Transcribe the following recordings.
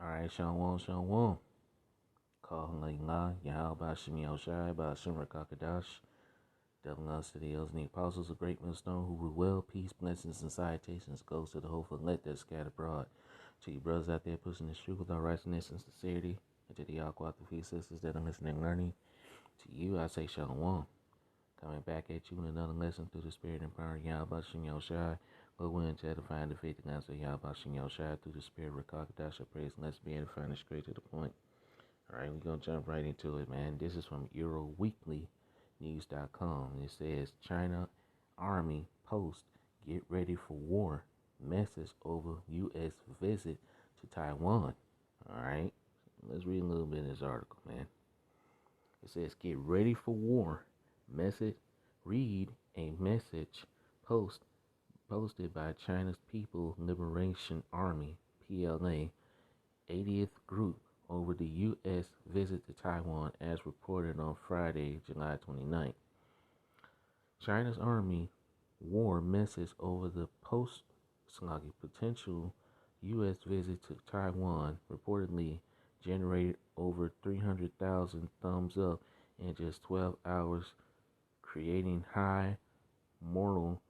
Alright, Shalom. Calling La, Yahweh Shimi Oshai, Bashim Rakakadash, Devil us to the elders and the apostles of great millstone, who will will, peace, blessings, and salutations goes to the hopeful and let that scatter abroad. To you brothers out there pushing this truth with all righteousness and sincerity, and to the Aqua sisters that are listening and learning, to you I say Shalom. Coming back at you with another lesson through the spirit and power of Yahweh Shimi Oshai. Go willing to edify and defeat the guns of Yahweh Shimi Oshai through the spirit of Rakakadash. I praise and let's be edifying and straight to the point. All right, we're going to jump right into it, man. This is from EuroWeeklyNews.com. It says, China Army post, get ready for war. Message over U.S. visit to Taiwan. All right, let's read a little bit of this article, man. It says, get ready for war. Read a message posted by China's People Liberation Army, PLA, 80th Group, over the U.S. visit to Taiwan as reported on Friday, July 29th. China's Army war message over the potential U.S. visit to Taiwan reportedly generated over 300,000 thumbs up in just 12 hours, creating high morale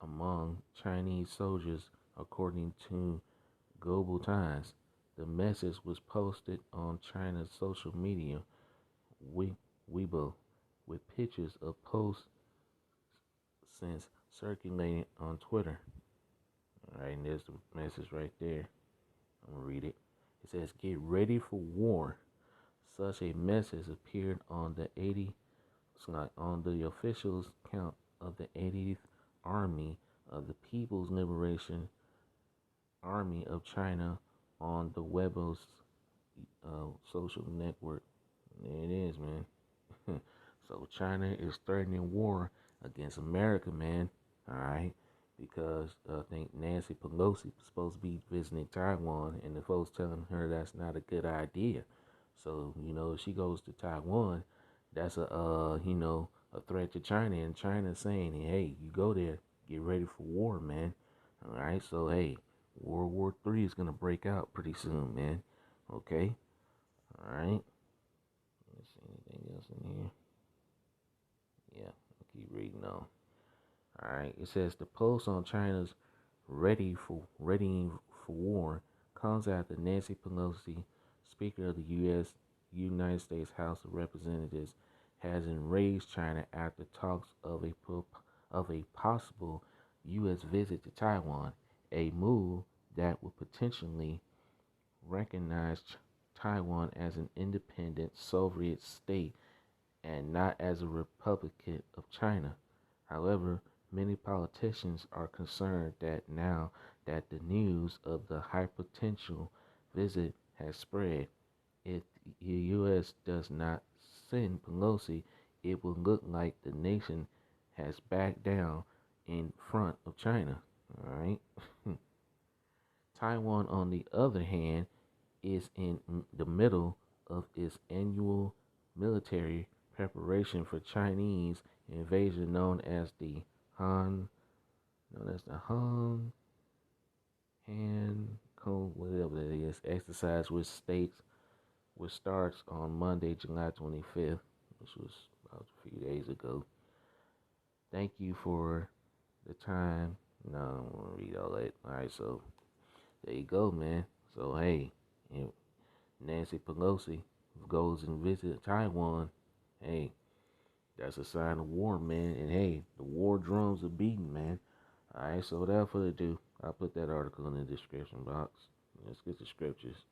among Chinese soldiers, according to Global Times. The message was posted on China's social media, Weibo, with pictures of posts since circulating on Twitter. All right, and there's the message right there. I'm going to read it. It says, get ready for war. Such a message appeared on the official account of the 80th Army of the People's Liberation Army of China on the Weibo's social network. There it is, man. So China is threatening war against America, man. All right, because I think Nancy Pelosi was supposed to be visiting Taiwan, and the folks telling her that's not a good idea. So if she goes to Taiwan, that's a threat to China, and China saying, hey, you go there, get ready for war, man. All right, so hey, World War III is gonna break out pretty soon, man. Okay, all right. Let's see anything else in here. Yeah, I'll keep reading on. All right, it says the post on China's readying for war comes after Nancy Pelosi, Speaker of the United States House of Representatives, has enraged China after talks of a possible U.S. visit to Taiwan, a move that would potentially recognize Taiwan as an independent Soviet state and not as a republic of China. However, many politicians are concerned that now that the news of the high potential visit has spread, if the U.S. does not send Pelosi, it will look like the nation has backed down in front of China. All right. Taiwan, on the other hand, is in the middle of its annual military preparation for Chinese invasion known as the Han whatever it is, exercise which starts on Monday, July 25th, which was about a few days ago. Thank you for the time. No, I don't want to read all that. All right, so there you go, man. So hey, Nancy Pelosi goes and visits Taiwan. Hey, that's a sign of war, man. And hey, the war drums are beating, man. All right, so without further ado, I'll put that article in the description box. Let's get the scriptures.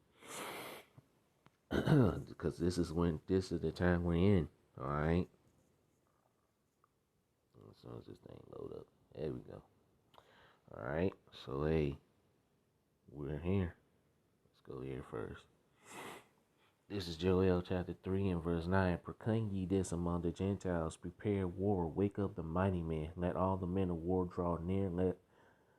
Because this is the time we're in. All right. As soon as this thing load up, there we go. All right. So hey, we're here. Let's go here first. This is Joel chapter 3 and verse 9. Proclaim ye this among the Gentiles, prepare war, wake up the mighty men, let all the men of war draw near,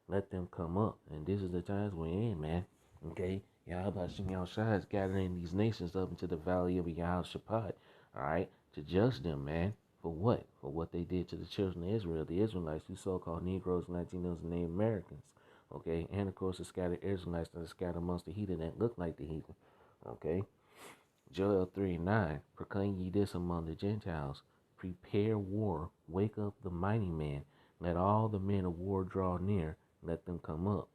let them come up. And this is the times we're in, man. Okay? Yahweh Shai is gathering these nations up into the valley of Yahshaphat, alright, to judge them, man. For what? For what they did to the children of Israel, the Israelites, who so-called Negroes, Latinos, and Native Americans. Okay, and of course the scattered Israelites that are scattered amongst the heathen that look like the heathen. Okay, Joel 3:9, proclaim ye this among the Gentiles, prepare war, wake up the mighty man, let all the men of war draw near, let them come up.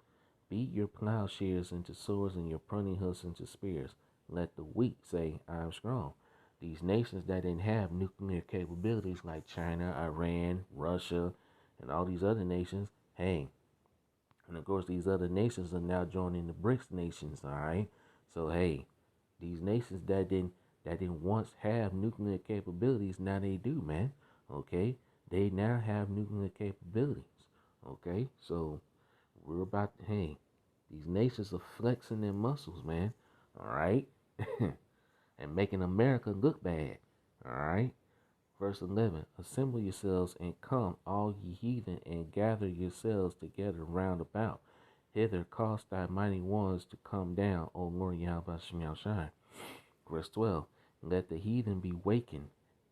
Beat your plowshares into swords and your pruning hooks into spears. Let the weak say, I am strong. These nations that didn't have nuclear capabilities like China, Iran, Russia, and all these other nations, hey, and of course these other nations are now joining the BRICS nations, all right? So hey, these nations that didn't once have nuclear capabilities, now they do, man. Okay? They now have nuclear capabilities. Okay? So we're about to, hey, these nations are flexing their muscles, man. All right? And making America look bad. All right? Verse 11, assemble yourselves and come, all ye heathen, and gather yourselves together round about. Hither cause thy mighty ones to come down, O Lord Yahweh Shai. Verse 12, let the heathen be wakened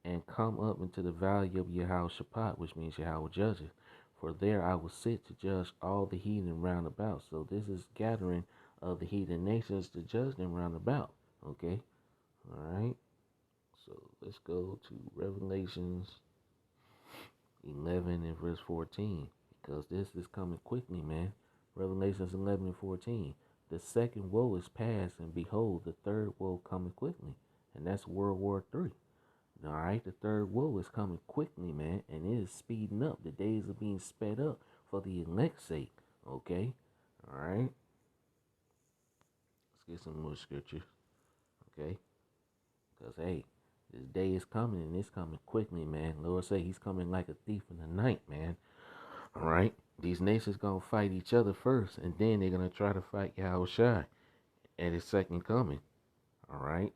and come up into the valley of Yahweh Shaphat, which means Yahweh judges. For there I will sit to judge all the heathen round about. So this is gathering of the heathen nations to judge them round about. Okay? All right? So let's go to Revelations 11 and verse 14, because this is coming quickly, man. Revelations 11 and 14. The second woe is past, and behold, the third woe coming quickly. And that's World War III. All right, the third woe is coming quickly, man, and it is speeding up. The days are being sped up for the elect's sake. Okay? All right? Let's get some more scriptures. Okay? Because, hey, this day is coming, and it's coming quickly, man. Lord say he's coming like a thief in the night, man. All right? These nations going to fight each other first, and then they're going to try to fight Yahweh Shai at his second coming. All right?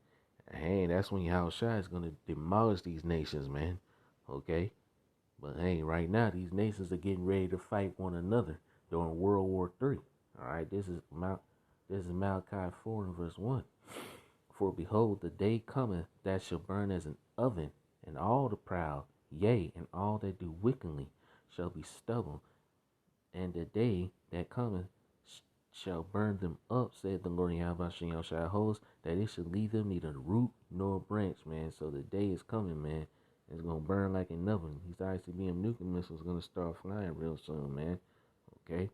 And hey, that's when Yahweh Shai is going to demolish these nations, man. Okay? But hey, right now, these nations are getting ready to fight one another during World War III. All right? This is Malachi 4 and verse 1. For behold, the day cometh that shall burn as an oven, and all the proud, yea, and all that do wickedly, shall be stubble. And the day that cometh shall burn them up, said the Lord Yahweh shall host, that it shall leave them neither root nor branch, man. So the day is coming, man. It's gonna burn like an oven. These ICBM nuclear missiles gonna start flying real soon, man. Okay.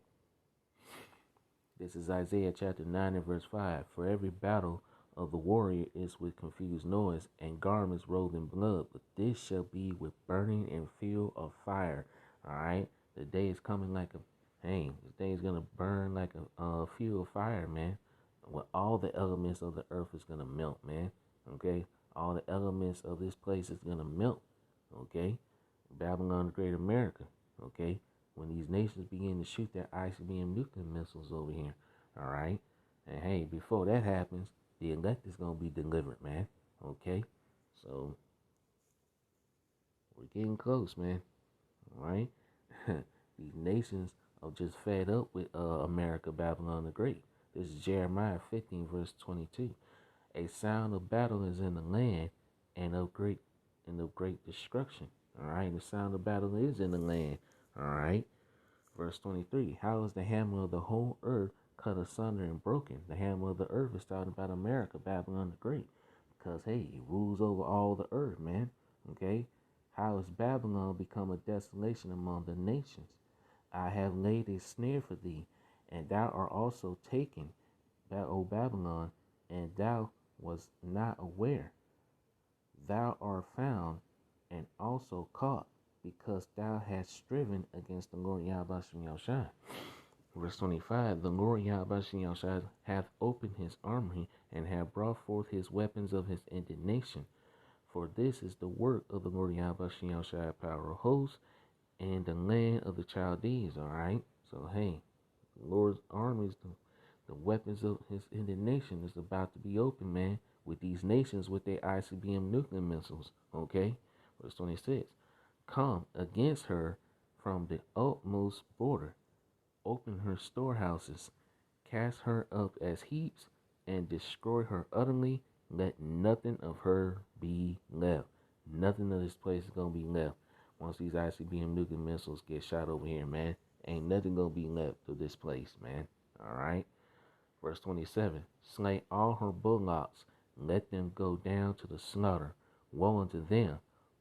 This is Isaiah chapter 9 and verse 5. For every battle of the warrior is with confused noise and garments rolled in blood, but this shall be with burning and fuel of fire. All right, the day is coming like a, hey, this day is gonna burn like a fuel of fire, man. Where all the elements of the earth is gonna melt, man. Okay, all the elements of this place is gonna melt. Okay, Babylon, the Great America. Okay, when these nations begin to shoot their ICBM nuclear missiles over here. All right, and hey, before that happens, the elect is gonna be delivered, man. Okay, so we're getting close, man. All right, these nations are just fed up with America, Babylon the Great. This is Jeremiah 15 verse 22. A sound of battle is in the land, and of great destruction. All right, the sound of battle is in the land. All right, verse 23. How is the hammer of the whole earth cut asunder and broken? The hammer of the earth is talking about America, Babylon the Great, because hey, it rules over all the earth, man. Okay, how has Babylon become a desolation among the nations? I have laid a snare for thee, and thou art also taken, O Babylon, and thou was not aware. Thou art found and also caught, because thou hast striven against the Lord Yahweh Shai. Verse 25, the Lord Yahweh Shai hath opened his armory, and hath brought forth his weapons of his indignation. For this is the work of the Lord Yahweh Shai, power of hosts, and the land of the Chaldees. All right, so hey, the Lord's armies, the weapons of his indignation is about to be open, man, with these nations with their ICBM nuclear missiles. Okay, verse 26, come against her from the utmost border, open her storehouses, cast her up as heaps, and destroy her utterly. Let nothing of her be left. Nothing of this place is gonna be left once these ICBM nuclear missiles get shot over here, man. Ain't nothing gonna be left of this place, man. All right. Verse 27. Slay all her bullocks, let them go down to the slaughter. Woe unto them,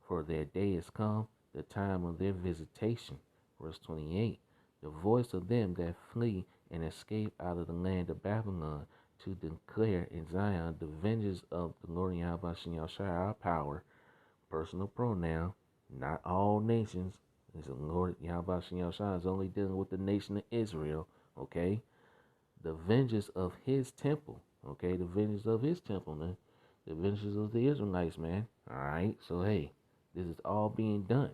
for their day is come, the time of their visitation. Verse 28. The voice of them that flee and escape out of the land of Babylon, to declare in Zion the vengeance of the Lord Yahweh Shai, our power. Personal pronoun, not all nations. It's the Lord Yahweh Shai is only dealing with the nation of Israel, okay? The vengeance of his temple, okay? The vengeance of his temple, man. The vengeance of the Israelites, man. All right? So, hey, this is all being done,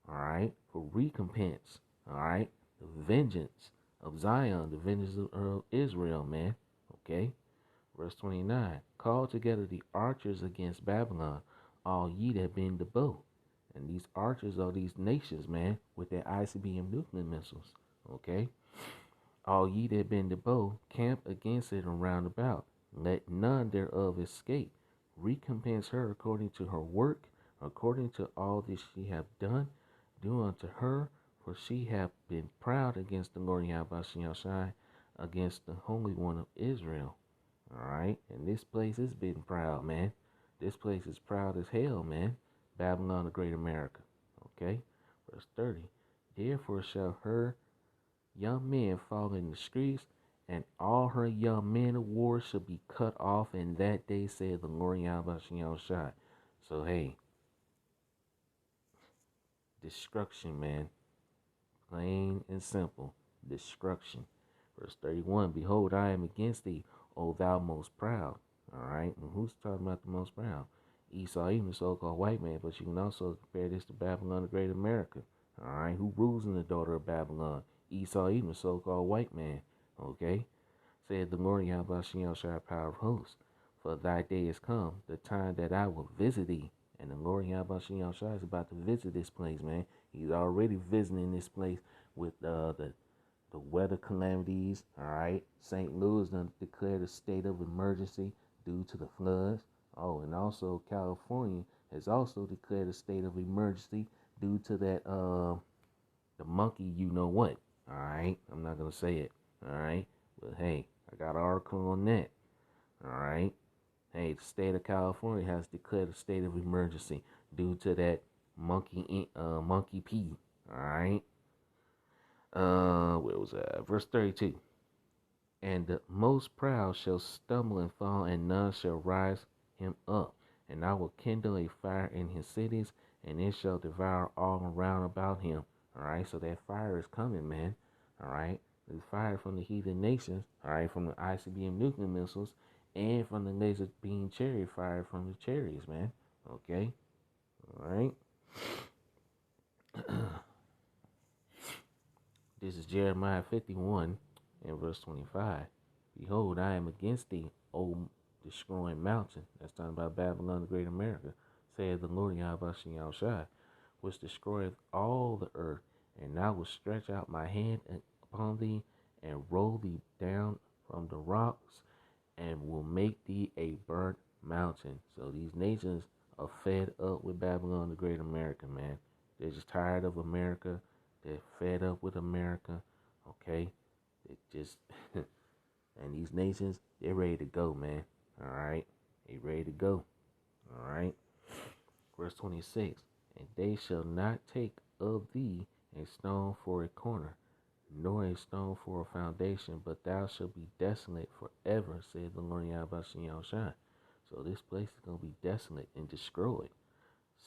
all right, for recompense, all right? The vengeance of Zion, the vengeance of Israel, man, okay? Verse 29, call together the archers against Babylon, all ye that bend the bow. And these archers are these nations, man, with their ICBM nuclear missiles, okay? All ye that bend the bow, camp against it and round about. Let none thereof escape. Recompense her according to her work, according to all that she hath done. Do unto her, for she hath been proud against the Lord Yahweh, against the Holy One of Israel. All right, and this place has been proud, man. This place is proud as hell, man. Babylon, the great America. Okay, verse 30. Therefore shall her young men fall in the streets, and all her young men of war shall be cut off in that day, said the Lord Yahweh Shai. So hey, destruction, man. Plain and simple. Destruction. Verse 31, behold, I am against thee, O thou most proud. All right, and who's talking about the most proud? Esau, even the so-called white man, but you can also compare this to Babylon, the great America. All right, who rules in the daughter of Babylon? Esau, even the so-called white man. Okay, said the Lord Yahweh Shai, power of hosts. For thy day is come, the time that I will visit thee. And the Lord Yahweh Shai is about to visit this place, man. He's already visiting this place with the weather calamities. All right, St. Louis done declared a state of emergency due to the floods. Oh, and also California has also declared a state of emergency due to that the monkey, you know what? All right, I'm not gonna say it. All right, but hey, I got an article on that. All right, hey, the state of California has declared a state of emergency due to that monkey P. All right. Where was that? Verse 32. And the most proud shall stumble and fall, and none shall rise him up. And I will kindle a fire in his cities, and it shall devour all around about him. All right, so that fire is coming, man. All right, the fire from the heathen nations. All right, from the ICBM nuclear missiles, and from the laser beam chariot fire from the chariots, man. Okay, all right. This is Jeremiah 51 and verse 25. Behold, I am against thee, O destroying mountain. That's talking about Babylon, the great America, saith the Lord Yahweh Shai, which destroyeth all the earth. And I will stretch out my hand upon thee, and roll thee down from the rocks, and will make thee a burnt mountain. So these nations are fed up with Babylon, the great America, man. They're just tired of America. They're fed up with America. Okay? It just and these nations, they're ready to go, man. All right? They ready to go. All right? Verse 26. And they shall not take of thee a stone for a corner, nor a stone for a foundation, but thou shalt be desolate forever, said the Lord Yahweh Shai. So this place is going to be desolate and destroyed.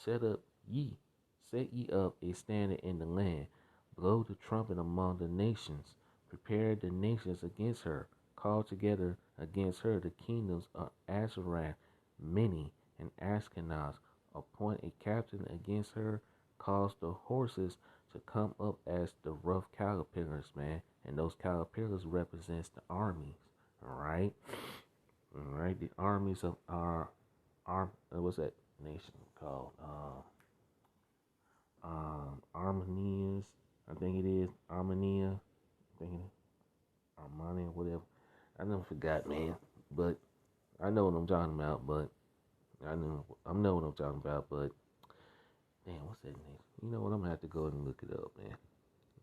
Set ye up a standard in the land, blow the trumpet among the nations, prepare the nations against her, call together against her the kingdoms of Azarath, many, and Ashkenaz, appoint a captain against her, cause the horses to come up as the rough caterpillars, man. And those caterpillars represents the armies. All right, the armies of our what's that nation called? Armenians, I think it is Armenia. I think it is Armenia, whatever. I never forgot, man. But I know what I'm talking about. But I know what I'm talking about. But damn, what's that name? You know what? I'm gonna have to go and look it up, man.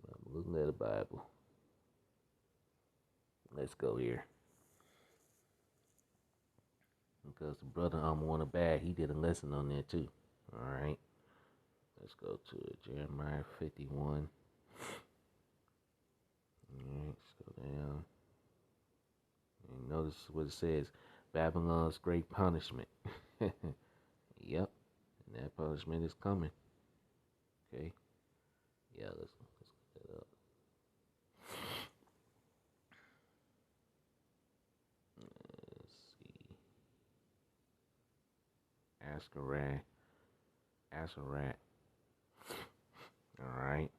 I'm looking at the Bible. Let's go here. Because the brother on a bag, he did a lesson on there too. Alright. Let's go to it. Jeremiah 51. Alright, let's go down. And notice what it says. Babylon's great punishment. Yep. And that punishment is coming. Okay. Yeah, let's look that up. Let's see. Asherat. Alright.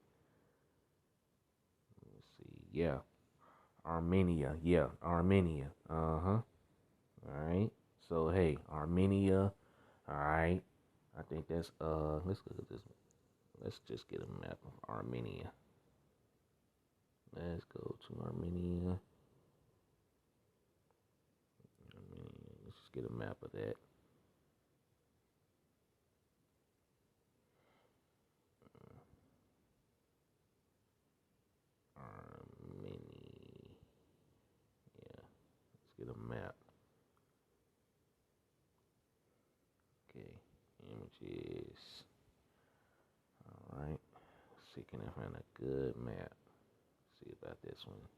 Let's see. Yeah. Armenia. Yeah. Armenia. Uh-huh. Alright. So hey, Armenia. Alright. I think that's let's look at this. Let's just get a map of Armenia. Let's go to Armenia. Let's just get a map of that. Armenia. Yeah. Let's get a map. Okay. Images. Alright. See, can I find a good map? See about this one.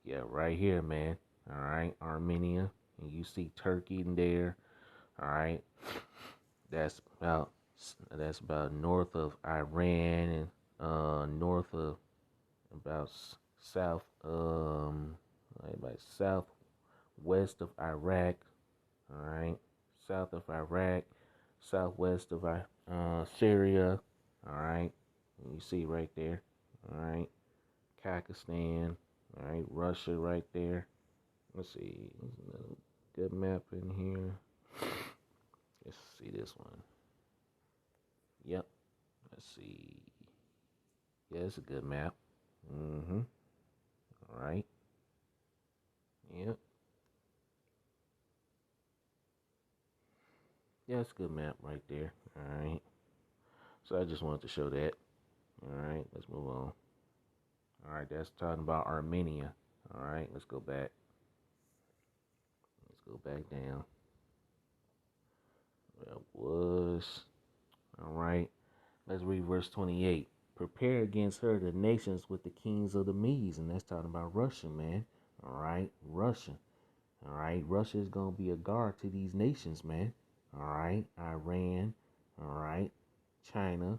Yeah, right here, man. Alright. Armenia. And you see Turkey in there. Alright. That's about north of Iran and north of about south about southwest of Iraq. All right, south of Iraq, southwest of Syria. All right, you see right there. All right, Pakistan. All right, Russia right there. Let's see, there's another good map in here. Let's see this one. Yep. Let's see. Yeah, it's a good map. Mm-hmm. All right. Yep. Yeah, it's a good map right there. All right. So I just wanted to show that. All right. Let's move on. All right. That's talking about Armenia. All right. Let's go back. Let's go back down. That was. All right. Let's read verse 28. Prepare against her the nations with the kings of the Medes. And that's talking about Russia, man. All right. Russia. All right. Russia is going to be a guard to these nations, man. All right. Iran. All right. China.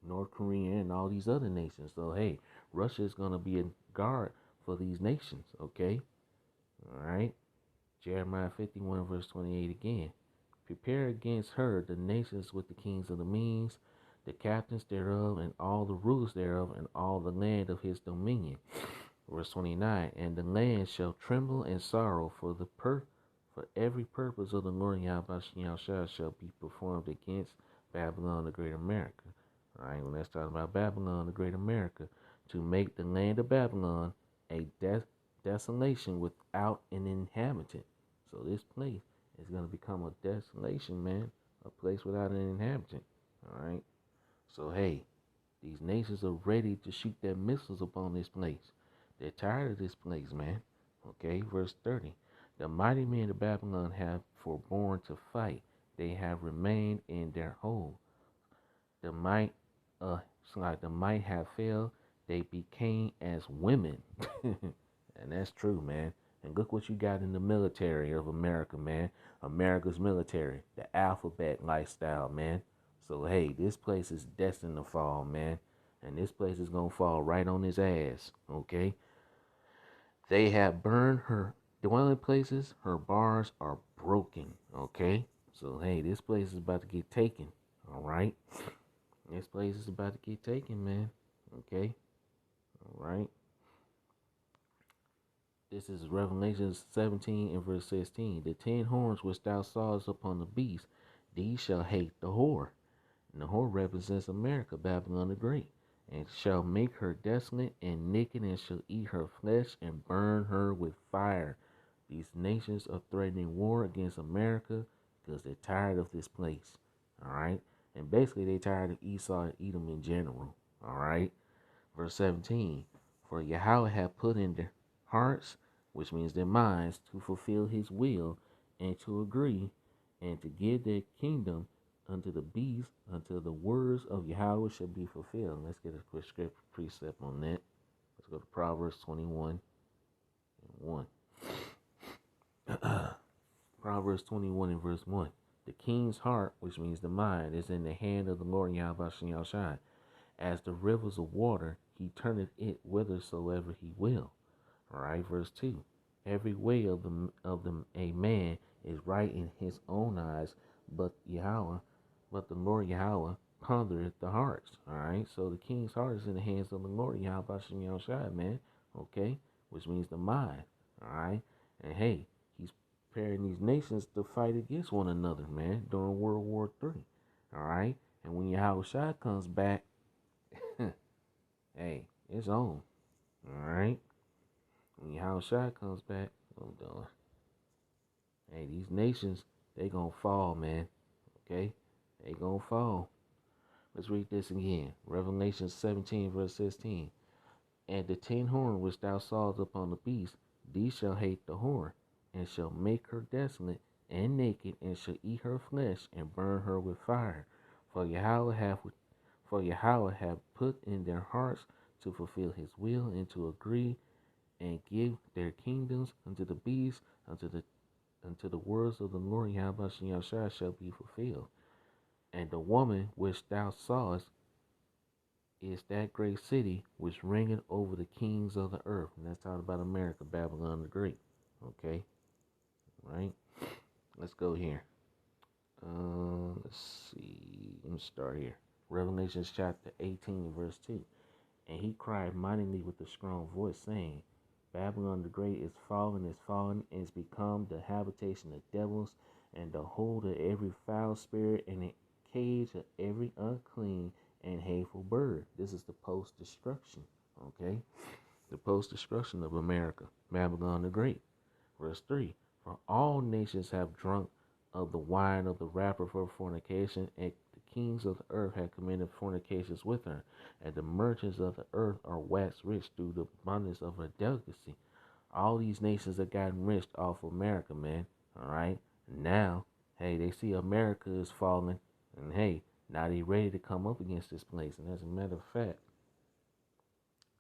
North Korea, and all these other nations. So, hey, Russia is going to be a guard for these nations, okay? All right. Jeremiah 51, verse 28 again. Prepare against her the nations with the kings of the Medes, the captains thereof, and all the rulers thereof, and all the land of his dominion. Verse 29, and the land shall tremble and sorrow for every purpose of the Lord Yahweh shall be performed against Babylon the great America. All right, when that's talking about Babylon the great America, to make the land of Babylon a desolation without an inhabitant. So this place is going to become a desolation, man, a place without an inhabitant. All right. So hey, these nations are ready to shoot their missiles upon this place. They're tired of this place, man. Okay, verse 30. The mighty men of Babylon have forborne to fight. They have remained in their hold. The might, the might have failed. They became as women. And that's true, man. And look what you got in the military of America, man. America's military, the alphabet lifestyle, man. So, hey, this place is destined to fall, man. And this place is going to fall right on his ass, okay? They have burned her dwelling places. Her bars are broken, okay? So, hey, this place is about to get taken, all right? This place is about to get taken, man, okay? All right? This is Revelation 17 and verse 16. The 10 horns which thou sawest upon the beast, these shall hate the whore. And the whore represents America, Babylon the Great, and shall make her desolate and naked, and shall eat her flesh and burn her with fire. These nations are threatening war against America because they're tired of this place. All right? And basically, they're tired of Esau and Edom in general. All right? Verse 17, for Yahweh hath put in their hearts, which means their minds, to fulfill his will and to agree and to give their kingdom unto the beast until the words of Yahweh shall be fulfilled. Let's get a quick script precept on that. Let's go to Proverbs 21 and 1. Proverbs 21 and verse 1. The king's heart, which means the mind, is in the hand of the Lord Yahweh Shai. As the rivers of water, he turneth it whithersoever he will. All right, verse 2. Every way of a man is right in his own eyes, but the Lord Yahweh pondereth the hearts. All right, so the king's heart is in the hands of the Lord Yahweh Shai, man. Okay, which means the mind. All right, and hey, he's preparing these nations to fight against one another, man, during World War III. All right, and when Yahweh Shai comes back, hey, it's on. All right. When Yahweh Shai comes back, I'm done. Hey, these nations, they gonna fall, man. Okay? They gonna fall. Let's read this again. Revelation 17, verse 16. And the 10 horn which thou sawest upon the beast, these shall hate the whore, and shall make her desolate and naked, and shall eat her flesh, and burn her with fire. For Yahweh hath put in their hearts to fulfill his will, and to agree and give their kingdoms unto the beast, unto the words of the Lord Yahweh shall be fulfilled. And the woman which thou sawest is that great city which reigneth over the kings of the earth. And that's talking about America, Babylon the Great. Okay? Right? Let's go here. Let's see. Let me start here. Revelation chapter 18, verse 2. And he cried mightily with a strong voice, saying, Babylon the Great is fallen, and is become the habitation of devils, and the hold of every foul spirit, and a cage of every unclean and hateful bird. This is the post-destruction, okay? The post-destruction of America, Babylon the Great. Verse 3, for all nations have drunk of the wine of the wrath of her fornication, and the kings of the earth have committed fornications with her, and the merchants of the earth are waxed rich through the abundance of her delicacy. All these nations have gotten rich off of America, man. All right. Now, hey, they see America is falling, and hey, now they ready to come up against this place. And as a matter of fact,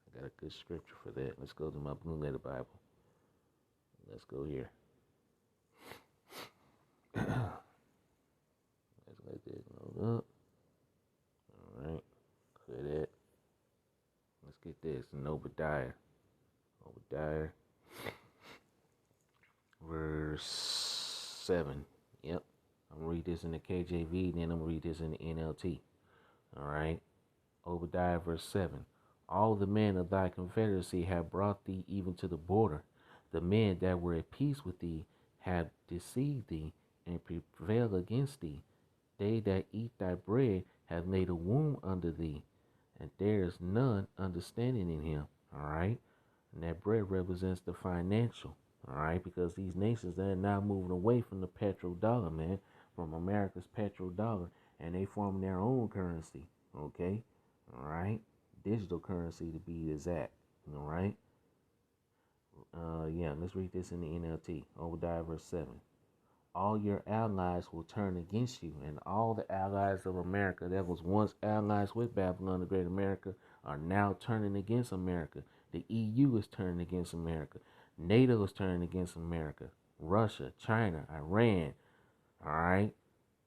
I got a good scripture for that. Let's go to my Blue Letter Bible. Let's go here. Let's let this load up. All right. Clear that. Let's get this in Obadiah. Obadiah, verse 7. Yep. I'm going to read this in the KJV, then I'm going to read this in the NLT. All right. Obadiah, verse 7. All the men of thy confederacy have brought thee even to the border. The men that were at peace with thee have deceived thee and prevailed against thee. They that eat thy bread have laid a wound under thee, and there is none understanding in him. All right. And that bread represents the financial. All right. Because these nations, they're now moving away from the petrodollar, man, from America's petrodollar, and they form their own currency. Okay. All right. Digital currency to be exact. All right. Yeah, let's read this in the NLT. Obadiah verse 7. All your allies will turn against you, and all the allies of America that was once allies with Babylon, the Great America, are now turning against America. The EU is turning against America. NATO is turning against America. Russia, China, Iran, all right,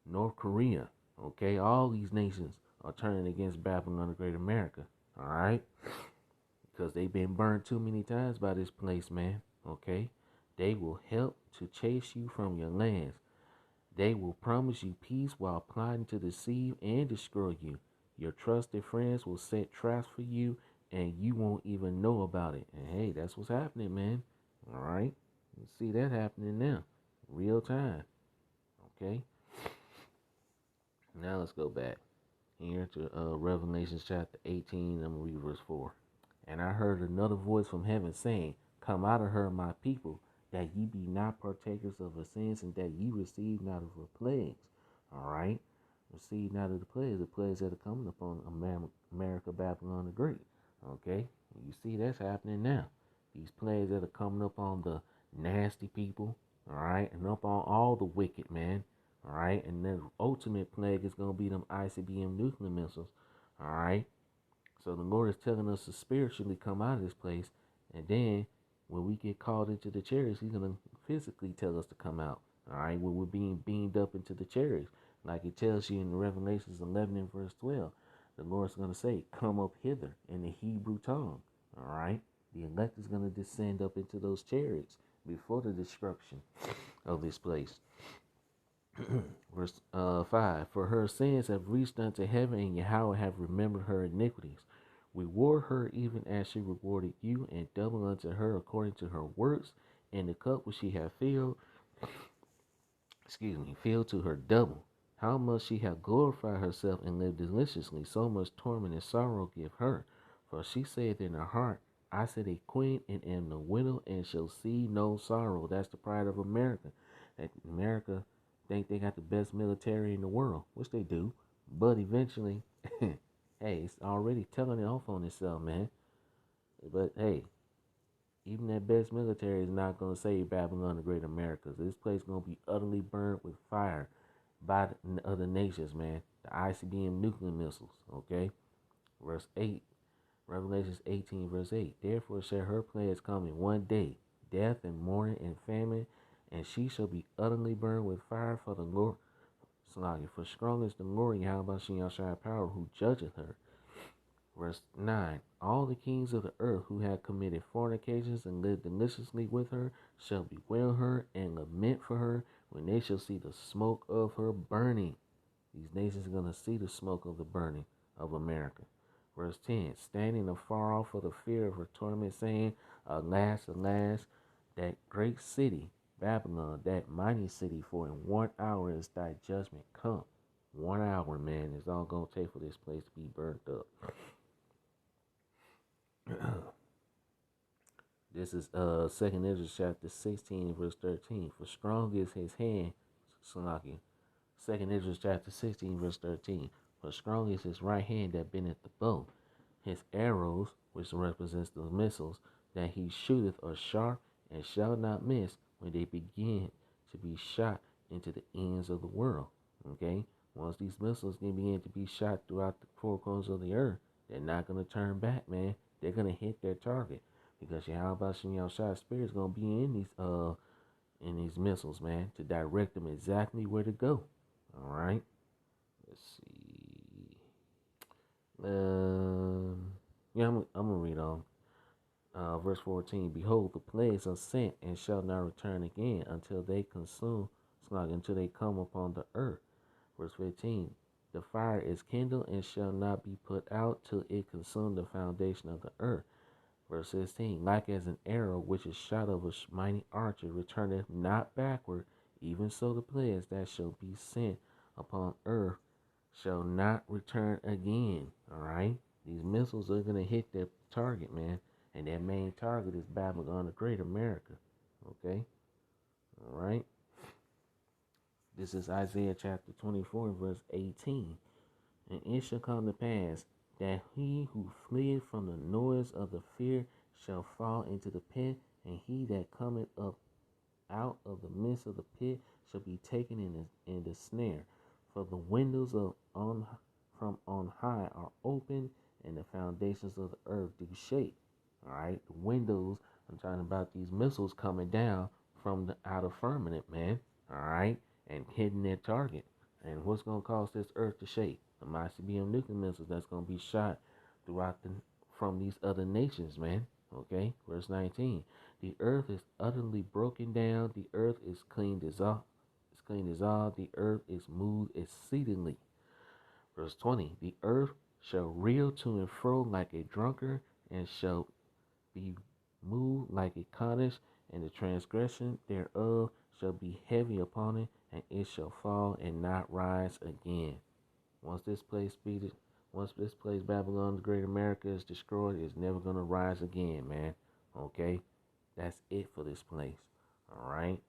North Korea, okay, all these nations are turning against Babylon, the Great America, all right, because they've been burned too many times by this place, man, okay. They will help to chase you from your lands. They will promise you peace while plotting to deceive and destroy you. Your trusted friends will set traps for you, and you won't even know about it. And hey, that's what's happening, man. All right, you see that happening now, real time. Okay. Now let's go back here to Revelation chapter 18. I'm gonna read verse 4. And I heard another voice from heaven saying, Come out of her, my people, that ye be not partakers of her sins, and that ye receive not of her plagues. All right, receive not of the plagues that are coming upon America, Babylon the Great. Okay, you see that's happening now. These plagues that are coming up on the nasty people, all right, and up on all the wicked, man, all right. And the ultimate plague is gonna be them ICBM nuclear missiles, all right. So the Lord is telling us to spiritually come out of this place, and then when we get called into the chariots, He's gonna physically tell us to come out. All right, when we're being beamed up into the chariots, like it tells you in Revelations 11 and verse 12, the Lord's gonna say, "Come up hither" in the Hebrew tongue. All right, the elect is gonna descend up into those chariots before the destruction of this place. Verse 5, for her sins have reached unto heaven, and Yahweh have remembered her iniquities. Reward her even as she rewarded you, and double unto her according to her works, and the cup which she hath filled, filled to her double. How much she hath glorified herself and lived deliciously, so much torment and sorrow give her. For she saith in her heart, I said a queen and am no widow, and shall see no sorrow. That's the pride of America. That America think they got the best military in the world, which they do, but eventually, hey, it's already telling it off on itself, man. But hey, even that best military is not going to save Babylon the Great America. This place is going to be utterly burned with fire by the other nations, man. The ICBM nuclear missiles, okay? Verse 8, Revelations 18, verse 8. Therefore shall her plagues come in one day, death and mourning and famine, and she shall be utterly burned with fire for the Lord. For strong is the Lord Yahweh Shai power who judgeth her. Verse 9, all the kings of the earth who have committed fornications and lived deliciously with her shall bewail her and lament for her when they shall see the smoke of her burning. These nations are going to see the smoke of the burning of America. Verse 10, standing afar off for the fear of her torment, saying, alas, alas, that great city, Babylon, that mighty city, for in 1 hour is thy judgment come. 1 hour, man, is all going to take for this place to be burnt up. This is 2nd Ezra chapter 16, verse 13. For strong is his hand, Salaki. 2nd Ezra chapter 16, verse 13. For strong is his right hand that bendeth the bow. His arrows, which represents the missiles, that he shooteth are sharp and shall not miss when they begin to be shot into the ends of the world. Okay? Once these missiles begin to be shot throughout the four corners of the earth, they're not going to turn back, man. They're going to hit their target. Because Yahweh Shai Spirit is going to be in these missiles, man, to direct them exactly where to go. All right? Let's see. Yeah, I'm going to read on. Verse 14, behold, the plagues are sent and shall not return again until they consume, until they come upon the earth. Verse 15, the fire is kindled and shall not be put out till it consume the foundation of the earth. Verse 16, like as an arrow which is shot of a mighty archer returneth not backward, even so the plagues that shall be sent upon earth shall not return again. All right? These missiles are going to hit their target, man. And their main target is Babylon the Great America. Okay? All right? This is Isaiah chapter 24, verse 18. And it shall come to pass that he who fleeth from the noise of the fear shall fall into the pit, and he that cometh up out of the midst of the pit shall be taken in the snare. For the windows from on high are open, and the foundations of the earth do shake. All right, the windows. I'm talking about these missiles coming down from the outer firmament, man. All right, and hitting their target. And what's gonna cause this earth to shake? The ICBM nuclear missiles that's gonna be shot from these other nations, man. Okay, verse 19. The earth is utterly broken down. The earth is clean as all. It's clean as all. The earth is moved exceedingly. Verse 20. The earth shall reel to and fro like a drunkard, and shall be moved like a cottage, and the transgression thereof shall be heavy upon it, and it shall fall and not rise again. Once this place Babylon the Great America is destroyed, it's never gonna rise again, man. Okay, that's it for this place. All right.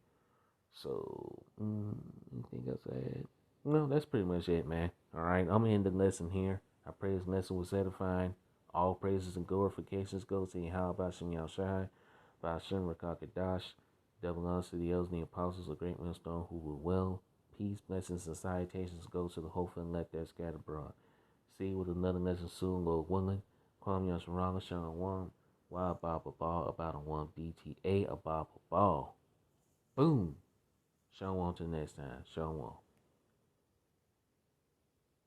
So, anything else I add? No, that's pretty much it, man. All right, I'm gonna end the lesson here. I pray this lesson was edifying. All praises and glorifications go to Yahweh Bashem Yahushai, Bashem Rakakadash, double honors to the elders and the apostles of Great Millstone who rule well. Peace, blessings, and salutations go to the hopeful and elect that are scattered abroad. See you with another lesson soon, Lord willing. Kwame Yasharanga, Sean One, Wild Bob a Ball, about a 1 BTA, a Bob a Ball. Boom. Sean One till next time. Sean One.